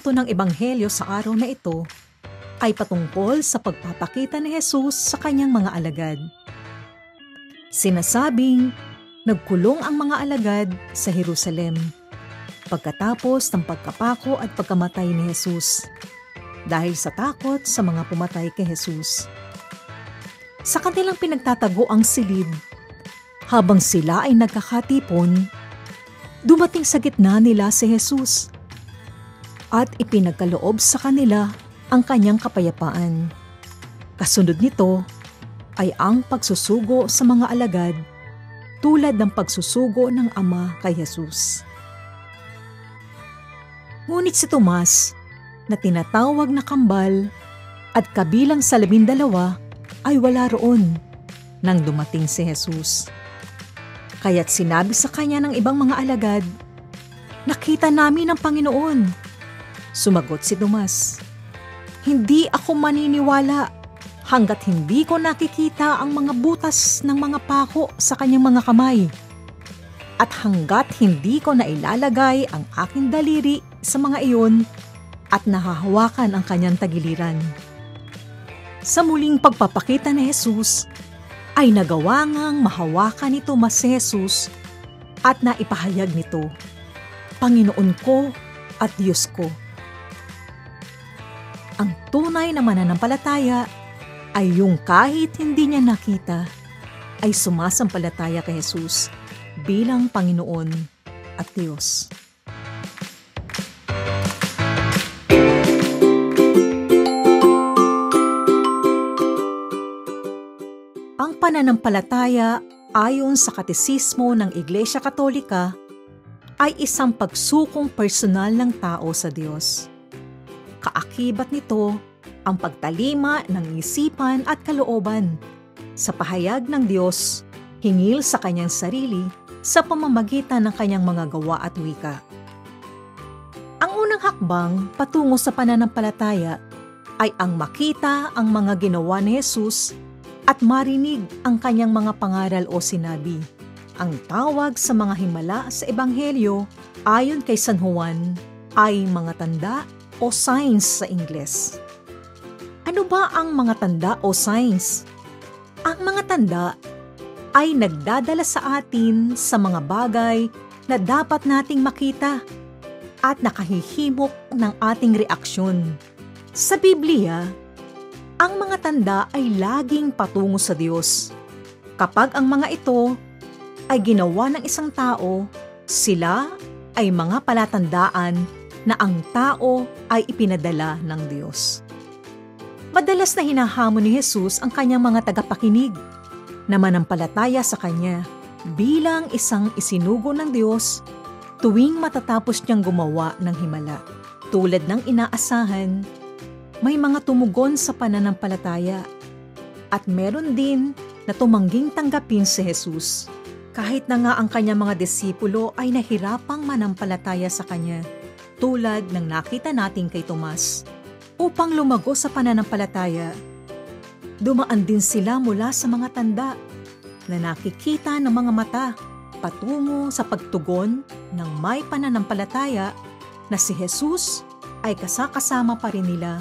punto ng Ebanghelyo sa araw na ito ay patungkol sa pagpapakita ni Jesus sa kanyang mga alagad. Sinasabing, nagkulong ang mga alagad sa Jerusalem pagkatapos ng pagkapako at pagkamatay ni Jesus dahil sa takot sa mga pumatay kay Jesus. Sa kanilang pinagtatago ang silid, habang sila ay nagkakatipon, dumating sa gitna nila si Jesus at ipinagkaloob sa kanila ang kanyang kapayapaan. Kasunod nito ay ang pagsusugo sa mga alagad tulad ng pagsusugo ng Ama kay Jesus. Ngunit si Tomas, na tinatawag na kambal at kabilang sa 12 ay wala roon nang dumating si Jesus. Kaya't sinabi sa kanya ng ibang mga alagad, "Nakita namin ang Panginoon." Sumagot si Tomas, "Hindi ako maniniwala hanggat hindi ko nakikita ang mga butas ng mga pako sa kanyang mga kamay at hanggat hindi ko nailalagay ang aking daliri sa mga iyon at nahahawakan ang kanyang tagiliran." Sa muling pagpapakita ni Jesus, ay nagawa ngang mahawakan ni Tomas si Jesus at naipahayag nito, "Panginoon ko at Diyos ko." Ang tunay na mananampalataya ay yung kahit hindi niya nakita, ay sumasampalataya kay Jesus bilang Panginoon at Diyos. Ang pananampalataya ayon sa Katesismo ng Iglesia Katolika ay isang pagsukong personal ng tao sa Diyos. Kaakibat nito ang pagtalima ng isipan at kalooban sa pahayag ng Diyos hingil sa kanyang sarili sa pamamagitan ng kanyang mga gawa at wika. Ang unang hakbang patungo sa pananampalataya ay ang makita ang mga ginawa ni Jesus at marinig ang kanyang mga pangaral o sinabi. Ang tawag sa mga himala sa Ebanghelyo ayon kay San Juan ay mga tanda o signs sa Ingles. Ano ba ang mga tanda o signs? Ang mga tanda ay nagdadala sa atin sa mga bagay na dapat nating makita at nakahihimok ng ating reaksyon. Sa Biblia, ang mga tanda ay laging patungo sa Diyos. Kapag ang mga ito ay ginawa ng isang tao, sila ay mga palatandaan na ang tao ay ipinadala ng Diyos. Madalas na hinahamon ni Jesus ang kanyang mga tagapakinig na manampalataya sa kanya bilang isang isinugo ng Diyos tuwing matatapos niyang gumawa ng himala. Tulad ng inaasahan, may mga tumugon sa pananampalataya at meron din na tumangging tanggapin si Jesus kahit na nga ang kanyang mga disipulo ay nahirapang manampalataya sa kanya. Tulad ng nakita natin kay Tomas. Upang lumago sa pananampalataya, dumaan din sila mula sa mga tanda na nakikita ng mga mata patungo sa pagtugon ng may pananampalataya na si Jesus ay kasakasama pa rin nila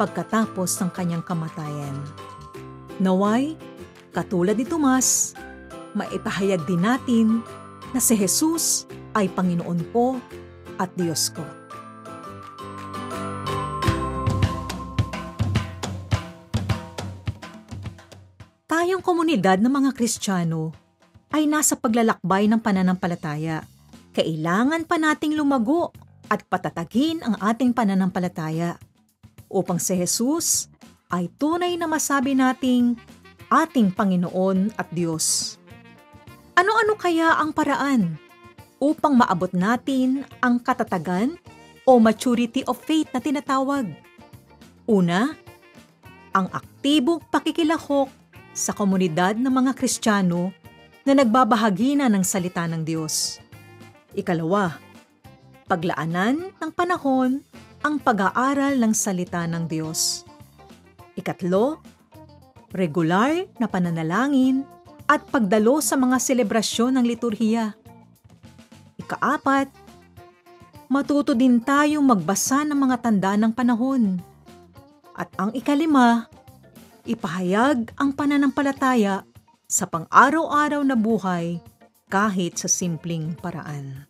pagkatapos ng kanyang kamatayan. Naway, katulad ni Tomas, maipahayag din natin na si Jesus ay Panginoon ko at Diyos ko. Tayong komunidad ng mga Kristiyano ay nasa paglalakbay ng pananampalataya. Kailangan pa nating lumago at patatagin ang ating pananampalataya upang si Jesus ay tunay na masabi nating ating Panginoon at Diyos. Ano-ano kaya ang paraan upang maabot natin ang katatagan o maturity of faith na tinatawag? Una, ang aktibong pakikilahok sa komunidad ng mga Kristiyano na nagbabahagi na ng salita ng Diyos. Ikalawa, paglaanan ng panahon ang pag-aaral ng salita ng Diyos. Ikatlo, regular na pananalangin at pagdalo sa mga selebrasyon ng liturhiya. Ikaapat, Matuto din tayong magbasa ng mga tanda ng panahon. At ang ikalima, ipahayag ang pananampalataya sa pang-araw-araw na buhay kahit sa simpleng paraan.